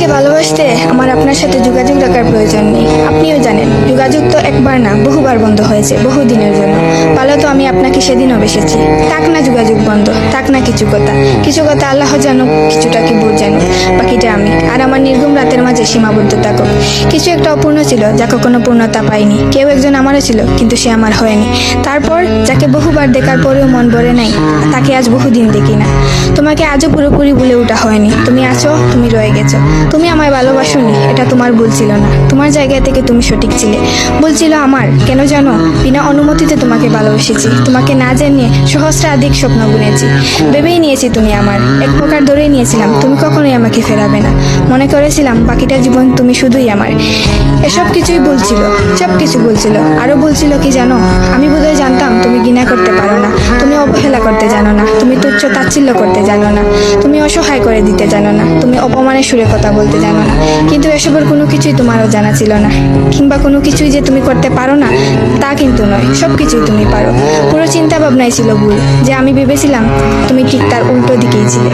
আমাকে ভালোবাসতে আমার আপনার সাথে যোগাযোগ রাখার প্রয়োজন নেই। আপনিও জানেন যোগাযোগ তো একবার না বহুবার বন্ধ হয়েছে, বহুদিনের জন্য। ভালো তো আমি আপনাকে সেদিনও বেসেছি। থাক না যোগাযোগ বন্ধ, থাক না কিছু কথা। কিছু কথা আল্লাহ জানুক, কিছুটা কি বুঝ জানুক, বাকিটা আমি। আর আমার নির্ঘুম রাতের মাঝে সীমাবদ্ধ থাকুক। কিছু একটা অপূর্ণ ছিল যা কখনো পূর্ণতা পায়নি। কেউ একজন আমারও ছিল, কিন্তু সে আমার হয়নি। তারপর যাকে বহুবার দেখার পরেও মন ভরে নাই, তাকে আজ বহুদিন দেখি না। তোমাকে আজও পুরোপুরি ভুলে ওঠা হয়নি। তুমি আছো, তুমি রয়ে গেছো। তুমি আমায় ভালোবাসোনি, এটা তোমার ভুল ছিল না। তোমার জায়গা থেকে তুমি সঠিক ছিলে। ভুল ছিল আমার। কেন জানো? বিনা অনুমতিতে তোমাকে ভালোবেসেছি। তোমাকে না জানিয়ে সহস্রাধিক স্বপ্ন বুনেছি। ভেবেই নিয়েছি তুমি আমার। এক প্রকার ধরেই নিয়েছিলাম তুমি কখনোই আমাকে ফেরাবে না। মনে করেছিলাম বাকিটা জীবন তুমি শুধুই আমার। এসব কিছুই বলছিল, সব কিছু বলছিল। আরো বলছিল কি জানো? আমি বোধহয় জানতাম তুমি ঘৃণা করতে পারো না, তুমি অবহেলা করতে জানো না, তুমি তুচ্ছ তাচ্ছিল্য করতে জানো না, তুমি অসহায় করে দিতে জানো না, তুমি অপমানের সুরে কথা বলতে জানো না। কিন্তু এসবের কোনো কিছুই তোমারও জানা ছিল না। কিংবা কোনো কিছুই যে তুমি করতে পারো না তা কিন্তু নয়, সব কিছুই তুমি পারো। পুরো চিন্তা ভাবনাই ছিল ভুল। যে আমি ভেবেছিলাম তুমি ঠিক তার উল্টো দিকেই ছিলে।